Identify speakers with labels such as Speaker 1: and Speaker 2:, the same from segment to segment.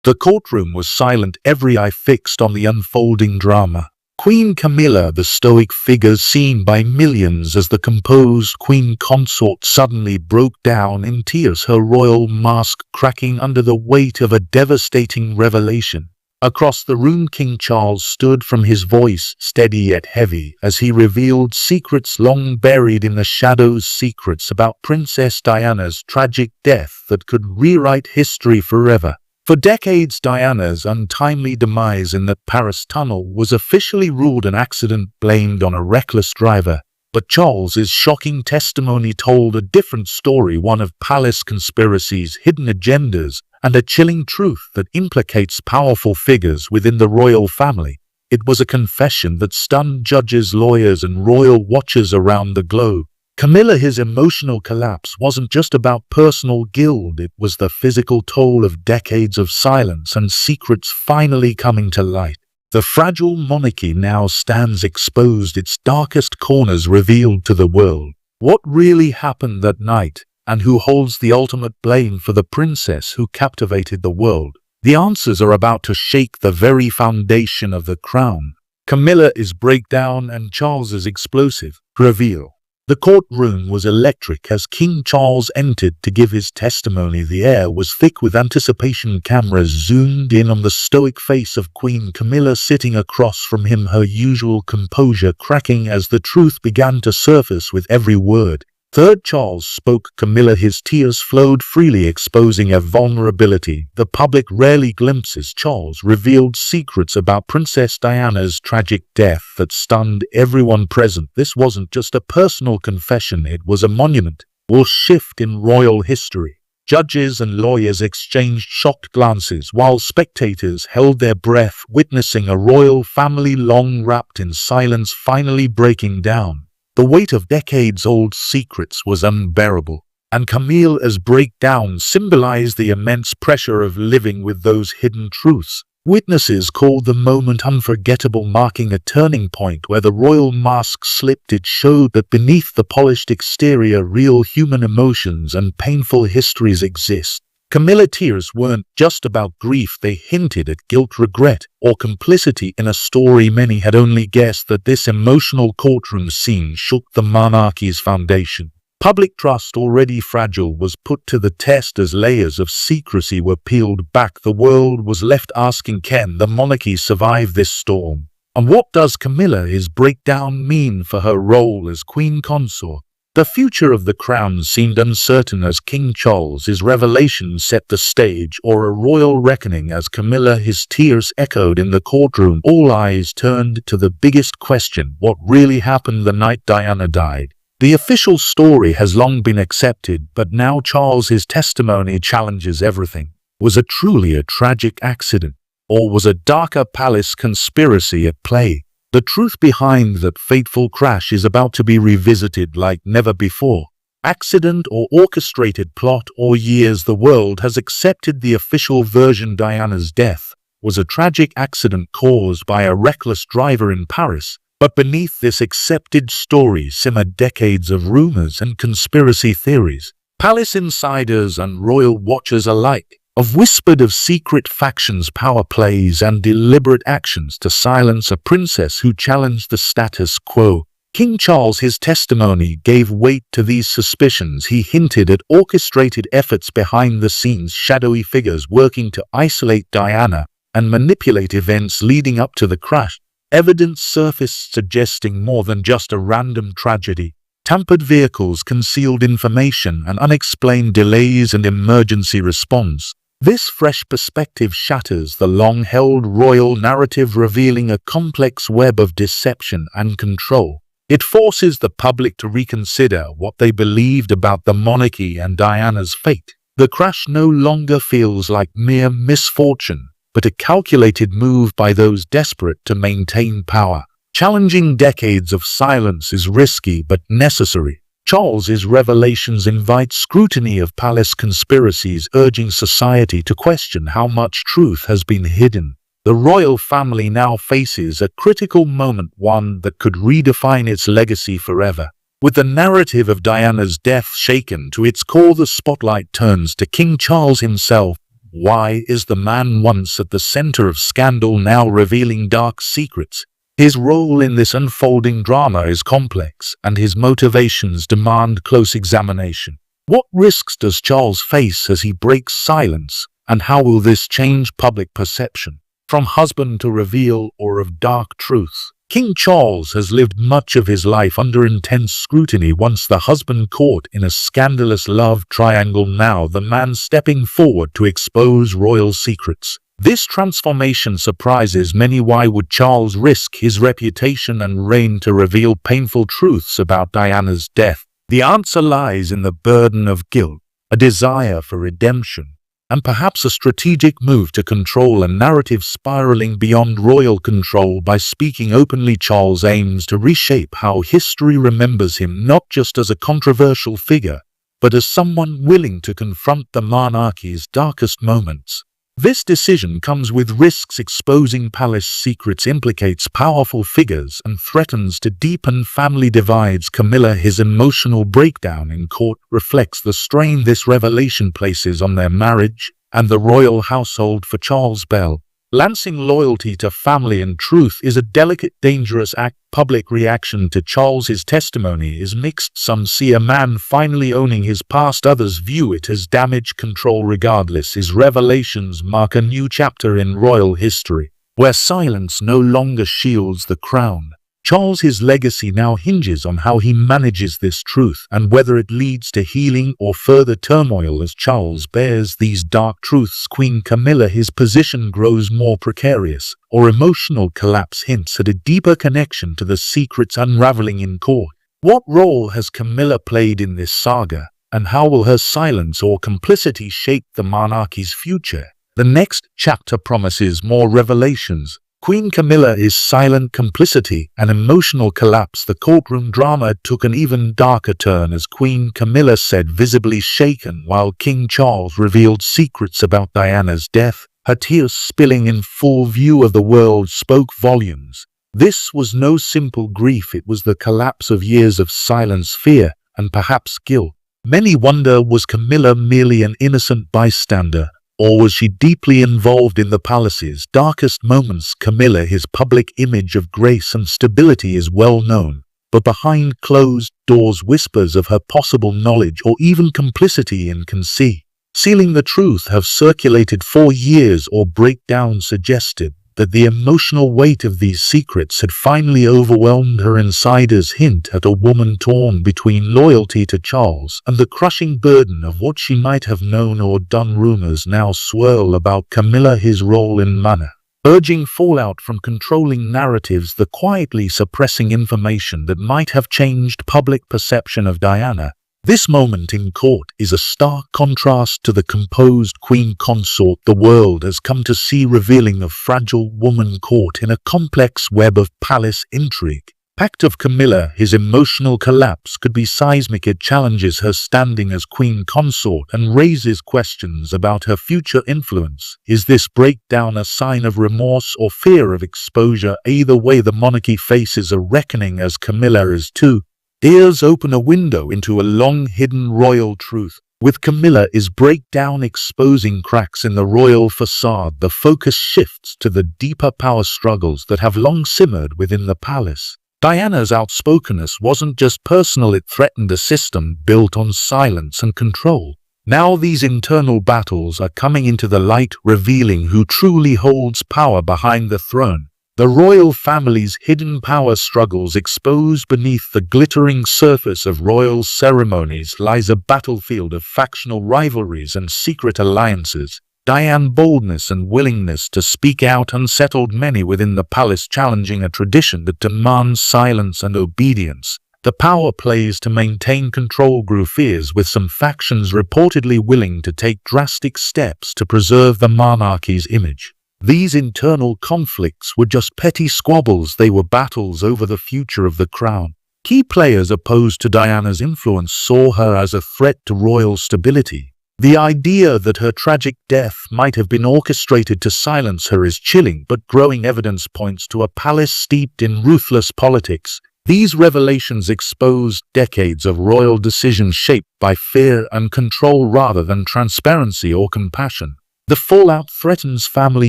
Speaker 1: The courtroom was silent, every eye fixed on the unfolding drama. Queen Camilla, the stoic figure seen by millions as the composed queen consort, suddenly broke down in tears, her royal mask cracking under the weight of a devastating revelation. Across the room, King Charles stood, from his voice steady yet heavy, as he revealed secrets long buried in the shadows, secrets about Princess Diana's tragic death that could rewrite history forever. For decades, Diana's untimely demise in the Paris tunnel was officially ruled an accident blamed on a reckless driver. But Charles's shocking testimony told a different story, one of palace conspiracies, hidden agendas, and a chilling truth that implicates powerful figures within the royal family. It was a confession that stunned judges, lawyers, and royal watchers around the globe. Camilla, his emotional collapse wasn't just about personal guilt, it was the physical toll of decades of silence and secrets finally coming to light. The fragile monarchy now stands exposed, its darkest corners revealed to the world. What really happened that night, and who holds the ultimate blame for the princess who captivated the world? The answers are about to shake the very foundation of the crown. Camilla's breakdown and Charles's explosive reveal. The courtroom was electric as King Charles entered to give his testimony. The air was thick with anticipation. Cameras zoomed in on the stoic face of Queen Camilla sitting across from him, her usual composure cracking as the truth began to surface with every word. Third Charles spoke. Camilla, his tears flowed freely, exposing a vulnerability the public rarely glimpses. Charles revealed secrets about Princess Diana's tragic death that stunned everyone present. This wasn't just a personal confession, it was a monument, a shift in royal history. Judges and lawyers exchanged shocked glances, while spectators held their breath, witnessing a royal family long wrapped in silence finally breaking down. The weight of decades-old secrets was unbearable, and Camilla's breakdown symbolized the immense pressure of living with those hidden truths. Witnesses called the moment unforgettable, marking a turning point where the royal mask slipped. It showed that beneath the polished exterior, real human emotions and painful histories exist. Camilla's tears weren't just about grief, they hinted at guilt, regret, or complicity in a story many had only guessed. That this emotional courtroom scene shook the monarchy's foundation. Public trust, already fragile, was put to the test as layers of secrecy were peeled back. The world was left asking, can the monarchy survive this storm? And what does Camilla's breakdown mean for her role as queen consort? The future of the crown seemed uncertain as King Charles's revelation set the stage, or a royal reckoning. As Camilla, his tears echoed in the courtroom, all eyes turned to the biggest question: what really happened the night Diana died? The official story has long been accepted, but now Charles's testimony challenges everything. Was it truly a tragic accident, or was a darker palace conspiracy at play? The truth behind that fateful crash is about to be revisited like never before. Accident or orchestrated plot, or years, the world has accepted the official version. Diana's death was a tragic accident caused by a reckless driver in Paris. But beneath this accepted story simmered decades of rumors and conspiracy theories. Palace insiders and royal watchers alike have whispered of secret factions, power plays, and deliberate actions to silence a princess who challenged the status quo. King Charles, his testimony gave weight to these suspicions. He hinted at orchestrated efforts behind the scenes, shadowy figures working to isolate Diana and manipulate events leading up to the crash. Evidence surfaced suggesting more than just a random tragedy. Tampered vehicles, concealed information, and unexplained delays in emergency response. This fresh perspective shatters the long-held royal narrative, revealing a complex web of deception and control. It forces the public to reconsider what they believed about the monarchy and Diana's fate. The crash no longer feels like mere misfortune, but a calculated move by those desperate to maintain power. Challenging decades of silence is risky but necessary. Charles's revelations invite scrutiny of palace conspiracies, urging society to question how much truth has been hidden. The royal family now faces a critical moment, one that could redefine its legacy forever. With the narrative of Diana's death shaken to its core, the spotlight turns to King Charles himself. Why is the man once at the center of scandal now revealing dark secrets? His role in this unfolding drama is complex, and his motivations demand close examination. What risks does Charles face as he breaks silence, and how will this change public perception? From husband to reveal or of dark truth. King Charles has lived much of his life under intense scrutiny, once the husband caught in a scandalous love triangle, now the man stepping forward to expose royal secrets. This transformation surprises many. Why would Charles risk his reputation and reign to reveal painful truths about Diana's death? The answer lies in the burden of guilt, a desire for redemption, and perhaps a strategic move to control a narrative spiraling beyond royal control. By speaking openly, Charles aims to reshape how history remembers him, not just as a controversial figure, but as someone willing to confront the monarchy's darkest moments. This decision comes with risks. Exposing palace secrets implicates powerful figures and threatens to deepen family divides. Camilla, his emotional breakdown in court reflects the strain this revelation places on their marriage and the royal household. For Charles, balancing loyalty to family and truth is a delicate, dangerous act. Public reaction to Charles's testimony is mixed. Some see a man finally owning his past, others view it as damage control. Regardless, his revelations mark a new chapter in royal history, where silence no longer shields the crown. Charles's legacy now hinges on how he manages this truth and whether it leads to healing or further turmoil. As Charles bears these dark truths, Queen Camilla, his position grows more precarious, or emotional collapse hints at a deeper connection to the secrets unraveling in court. What role has Camilla played in this saga, and how will her silence or complicity shape the monarchy's future? The next chapter promises more revelations. Queen Camilla's silent complicity and emotional collapse. The courtroom drama took an even darker turn as Queen Camilla said, visibly shaken, while King Charles revealed secrets about Diana's death. Her tears spilling in full view of the world spoke volumes. This was no simple grief, it was the collapse of years of silence, fear, and perhaps guilt. Many wonder, was Camilla merely an innocent bystander, or was she deeply involved in the palace's darkest moments? Camilla, his public image of grace and stability is well known, but behind closed doors whispers of her possible knowledge or even complicity in concealing the truth have circulated for years. Or breakdown suggested that the emotional weight of these secrets had finally overwhelmed her. Insiders hint at a woman torn between loyalty to Charles and the crushing burden of what she might have known or done. Rumors now swirl about Camilla, his role in manner, urging fallout from controlling narratives, the quietly suppressing information that might have changed public perception of Diana. This moment in court is a stark contrast to the composed queen consort the world has come to see, revealing a fragile woman caught in a complex web of palace intrigue. Pact of Camilla, his emotional collapse could be seismic. It challenges her standing as queen consort and raises questions about her future influence. Is this breakdown a sign of remorse or fear of exposure? Either way, the monarchy faces a reckoning as Camilla's tears open a window into a long-hidden royal truth. With Camilla's breakdown exposing cracks in the royal facade, the focus shifts to the deeper power struggles that have long simmered within the palace. Diana's outspokenness wasn't just personal, it threatened a system built on silence and control. Now these internal battles are coming into the light, revealing who truly holds power behind the throne. The royal family's hidden power struggles. Exposed beneath the glittering surface of royal ceremonies lies a battlefield of factional rivalries and secret alliances. Diane's boldness and willingness to speak out unsettled many within the palace, challenging a tradition that demands silence and obedience. The power plays to maintain control grew fierce, with some factions reportedly willing to take drastic steps to preserve the monarchy's image. These internal conflicts were just petty squabbles, they were battles over the future of the crown. Key players opposed to Diana's influence saw her as a threat to royal stability. The idea that her tragic death might have been orchestrated to silence her is chilling, but growing evidence points to a palace steeped in ruthless politics. These revelations expose decades of royal decisions shaped by fear and control rather than transparency or compassion. The fallout threatens family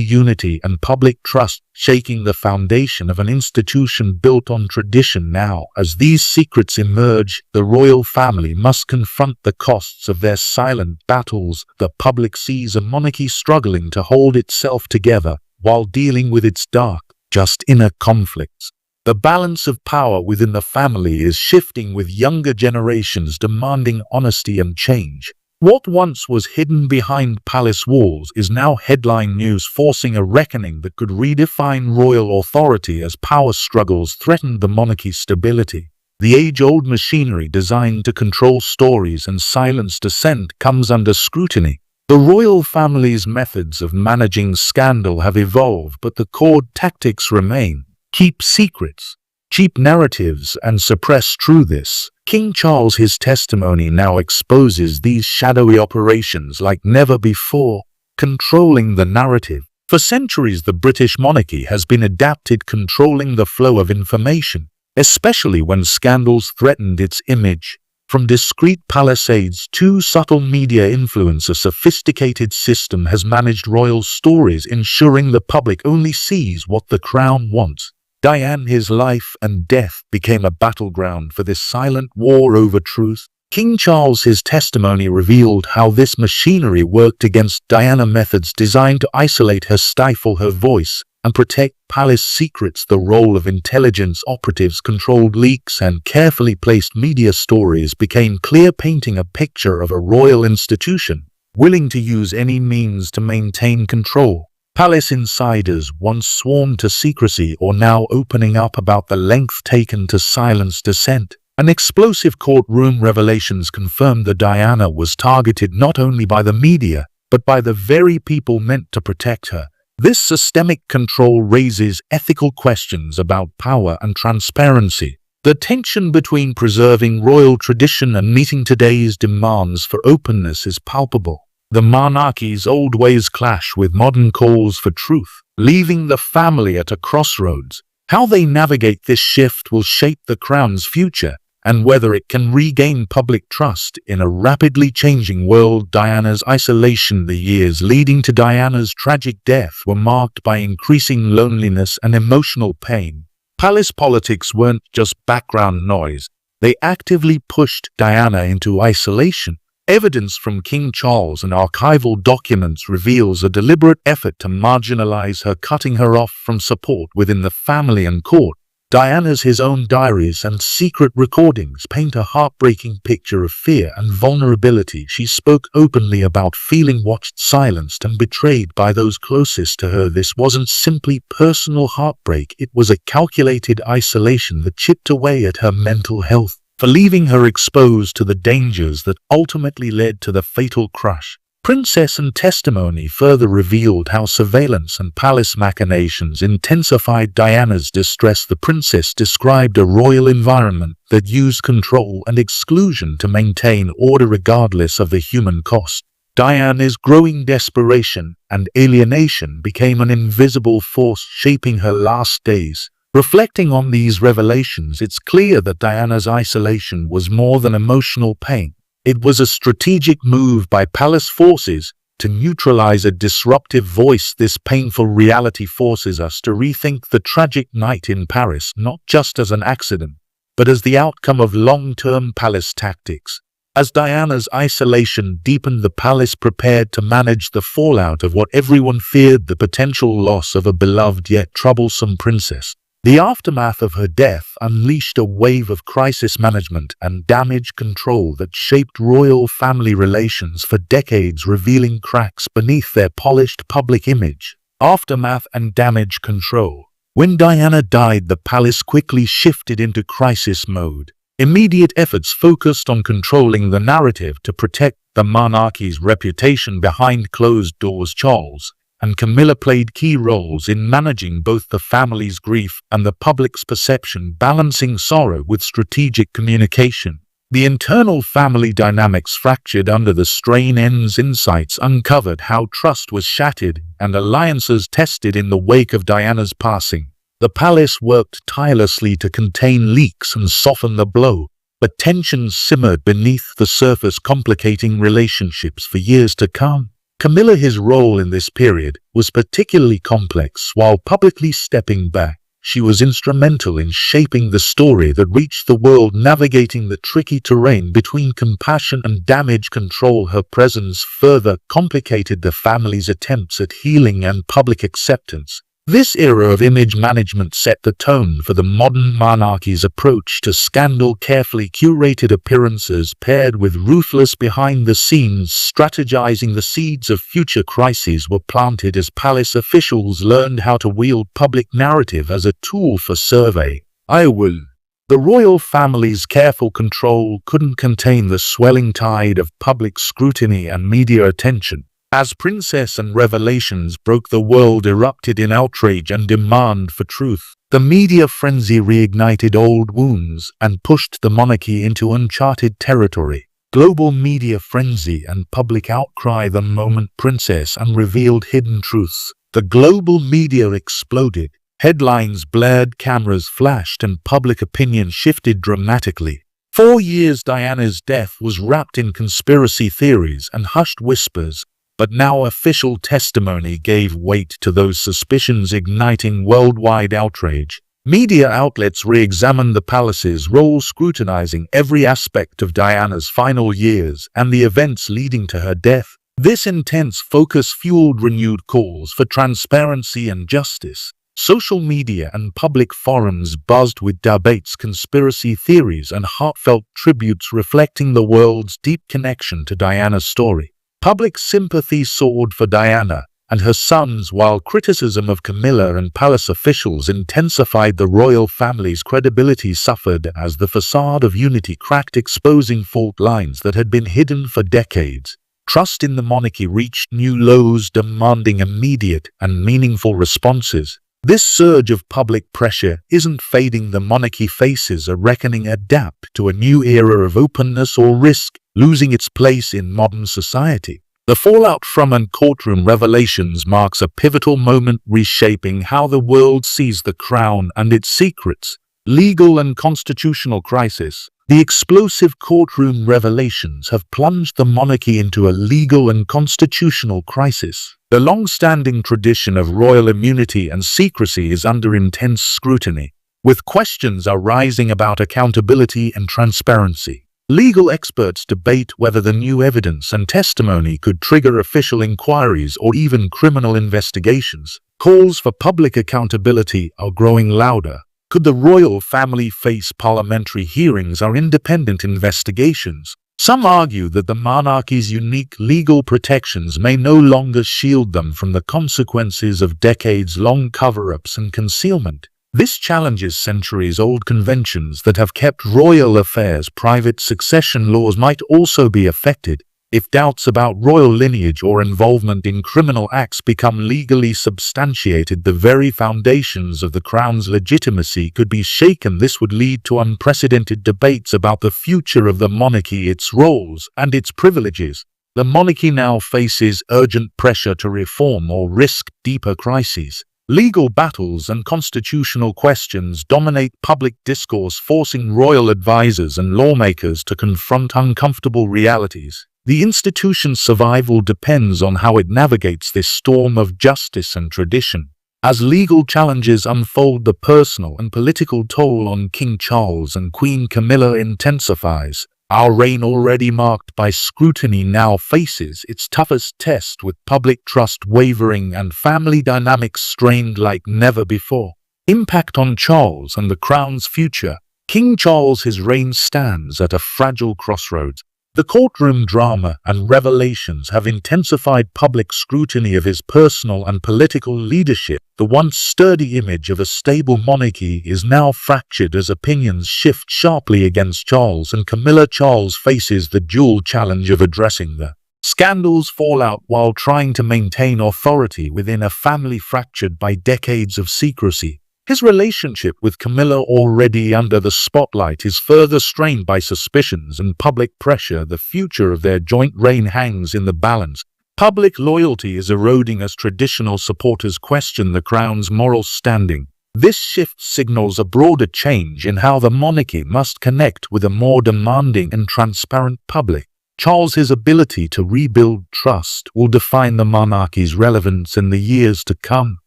Speaker 1: unity and public trust, shaking the foundation of an institution built on tradition. Now, as these secrets emerge, the royal family must confront the costs of their silent battles. The public sees a monarchy struggling to hold itself together while dealing with its dark, just inner conflicts. The balance of power within the family is shifting, with younger generations demanding honesty and change. What once was hidden behind palace walls is now headline news, forcing a reckoning that could redefine royal authority as power struggles threaten the monarchy's stability. The age-old machinery designed to control stories and silence dissent comes under scrutiny. The royal family's methods of managing scandal have evolved, but the core tactics remain: keep secrets, cheap narratives, and suppress truths. King Charles, his testimony now exposes these shadowy operations like never before, controlling the narrative. For centuries, the British monarchy has been adapted, controlling the flow of information, especially when scandals threatened its image. From discreet palisades to subtle media influence, a sophisticated system has managed royal stories, ensuring the public only sees what the crown wants. Diane, his life and death became a battleground for this silent war over truth. King Charles, his testimony revealed how this machinery worked against Diana, methods designed to isolate her, stifle her voice, and protect palace secrets. The role of intelligence operatives, controlled leaks, and carefully placed media stories became clear, painting a picture of a royal institution willing to use any means to maintain control. Palace insiders, once sworn to secrecy, are now opening up about the length taken to silence dissent. An explosive courtroom revelations confirmed that Diana was targeted not only by the media, but by the very people meant to protect her. This systemic control raises ethical questions about power and transparency. The tension between preserving royal tradition and meeting today's demands for openness is palpable. The monarchy's old ways clash with modern calls for truth, leaving the family at a crossroads. How they navigate this shift will shape the crown's future and whether it can regain public trust in a rapidly changing world. Diana's isolation. The years leading to Diana's tragic death were marked by increasing loneliness and emotional pain. Palace politics weren't just background noise. They actively pushed Diana into isolation. Evidence from King Charles and archival documents reveals a deliberate effort to marginalize her, cutting her off from support within the family and court. Diana's his own diaries and secret recordings paint a heartbreaking picture of fear and vulnerability. She spoke openly about feeling watched, silenced, and betrayed by those closest to her. This wasn't simply personal heartbreak, it was a calculated isolation that chipped away at her mental health, for leaving her exposed to the dangers that ultimately led to the fatal crush. Princess and testimony further revealed how surveillance and palace machinations intensified Diana's distress. The princess described a royal environment that used control and exclusion to maintain order regardless of the human cost. Diana's growing desperation and alienation became an invisible force shaping her last days. Reflecting on these revelations, it's clear that Diana's isolation was more than emotional pain. It was a strategic move by palace forces to neutralize a disruptive voice. This painful reality forces us to rethink the tragic night in Paris, not just as an accident, but as the outcome of long-term palace tactics. As Diana's isolation deepened, the palace prepared to manage the fallout of what everyone feared: the potential loss of a beloved yet troublesome princess. The aftermath of her death unleashed a wave of crisis management and damage control that shaped royal family relations for decades, revealing cracks beneath their polished public image. Aftermath and damage control. When Diana died, the palace quickly shifted into crisis mode. Immediate efforts focused on controlling the narrative to protect the monarchy's reputation behind closed doors. Charles and Camilla played key roles in managing both the family's grief and the public's perception, balancing sorrow with strategic communication. The internal family dynamics fractured under the strain. Insights uncovered how trust was shattered and alliances tested in the wake of Diana's passing. The palace worked tirelessly to contain leaks and soften the blow, but tensions simmered beneath the surface, complicating relationships for years to come. Camilla's role in this period was particularly complex. While publicly stepping back, she was instrumental in shaping the story that reached the world, navigating the tricky terrain between compassion and damage control. Her presence further complicated the family's attempts at healing and public acceptance. This era of image management set the tone for the modern monarchy's approach to scandal. Carefully curated appearances paired with ruthless behind-the-scenes strategizing, the seeds of future crises were planted as palace officials learned how to wield public narrative as a tool for survey. The royal family's careful control couldn't contain the swelling tide of public scrutiny and media attention. As Princess and revelations broke, the world erupted in outrage and demand for truth. The media frenzy reignited old wounds and pushed the monarchy into uncharted territory. Global media frenzy and public outcry the moment Princess unrevealed hidden truths. The global media exploded. Headlines blared, cameras flashed, and public opinion shifted dramatically. For years, Diana's death was wrapped in conspiracy theories and hushed whispers. But now official testimony gave weight to those suspicions, igniting worldwide outrage. Media outlets re-examined the palace's role, scrutinizing every aspect of Diana's final years and the events leading to her death. This intense focus fueled renewed calls for transparency and justice. Social media and public forums buzzed with debates, conspiracy theories, and heartfelt tributes reflecting the world's deep connection to Diana's story. Public sympathy soared for Diana and her sons, while criticism of Camilla and palace officials intensified. The royal family's credibility suffered as the facade of unity cracked, exposing fault lines that had been hidden for decades. Trust in the monarchy reached new lows, demanding immediate and meaningful responses. This surge of public pressure isn't fading. The monarchy faces a reckoning, adapt to a new era of openness or risk losing its place in modern society. The fallout from and courtroom revelations marks a pivotal moment, reshaping how the world sees the crown and its secrets. Legal and constitutional crisis. The explosive courtroom revelations have plunged the monarchy into a legal and constitutional crisis. The long-standing tradition of royal immunity and secrecy is under intense scrutiny, with questions arising about accountability and transparency. Legal experts debate whether the new evidence and testimony could trigger official inquiries or even criminal investigations. Calls for public accountability are growing louder. Could the royal family face parliamentary hearings or independent investigations? Some argue that the monarchy's unique legal protections may no longer shield them from the consequences of decades-long cover-ups and concealment. This challenges centuries-old conventions that have kept royal affairs private. Succession laws might also be affected if doubts about royal lineage or involvement in criminal acts become legally substantiated. The very foundations of the crown's legitimacy could be shaken. This would lead to unprecedented debates about the future of the monarchy, its roles, and its privileges. The monarchy now faces urgent pressure to reform or risk deeper crises. Legal battles and constitutional questions dominate public discourse, forcing royal advisors and lawmakers to confront uncomfortable realities. The institution's survival depends on how it navigates this storm of justice and tradition. As legal challenges unfold, the personal and political toll on King Charles and Queen Camilla intensifies. Our reign, already marked by scrutiny, now faces its toughest test, with public trust wavering and family dynamics strained like never before. Impact on Charles and the crown's future. King Charles, his reign stands at a fragile crossroads. The courtroom drama and revelations have intensified public scrutiny of his personal and political leadership. The once sturdy image of a stable monarchy is now fractured as opinions shift sharply against Charles and Camilla. Charles faces the dual challenge of addressing the scandal's fallout while trying to maintain authority within a family fractured by decades of secrecy. His relationship with Camilla, already under the spotlight, is further strained by suspicions and public pressure. The future of their joint reign hangs in the balance. Public loyalty is eroding as traditional supporters question the crown's moral standing. This shift signals a broader change in how the monarchy must connect with a more demanding and transparent public. Charles's ability to rebuild trust will define the monarchy's relevance in the years to come.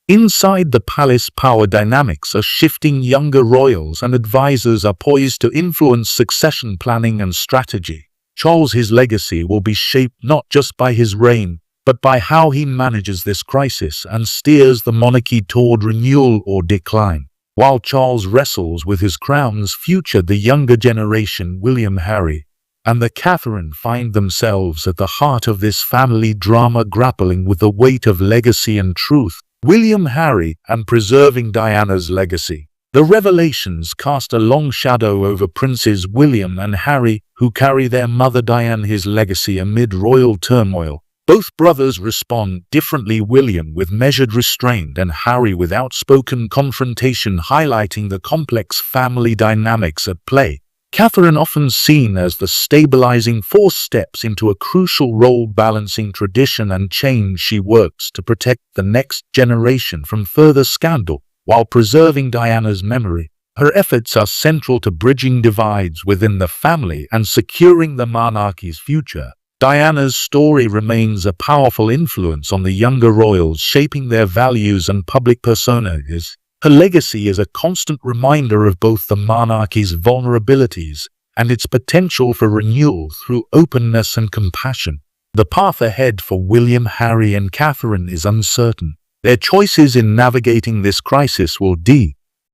Speaker 1: Inside the palace, power dynamics are shifting. Younger royals and advisors are poised to influence succession planning and strategy. Charles's legacy will be shaped not just by his reign, but by how he manages this crisis and steers the monarchy toward renewal or decline. While Charles wrestles with his crown's future, the younger generation, William, Harry, and Catherine, find themselves at the heart of this family drama, grappling with the weight of legacy and truth. William, Harry, and preserving Diana's legacy. The revelations cast a long shadow over Princes William and Harry, who carry their mother Diana's legacy amid royal turmoil. Both brothers respond differently, William with measured restraint and Harry with outspoken confrontation, highlighting the complex family dynamics at play. Catherine, often seen as the stabilizing force, steps into a crucial role, balancing tradition and change. She works to protect the next generation from further scandal, while preserving Diana's memory. Her efforts are central to bridging divides within the family and securing the monarchy's future. Diana's story remains a powerful influence on the younger royals, shaping their values and public personas. Her legacy is a constant reminder of both the monarchy's vulnerabilities and its potential for renewal through openness and compassion. The path ahead for William, Harry, and Catherine is uncertain. Their choices in navigating this crisis will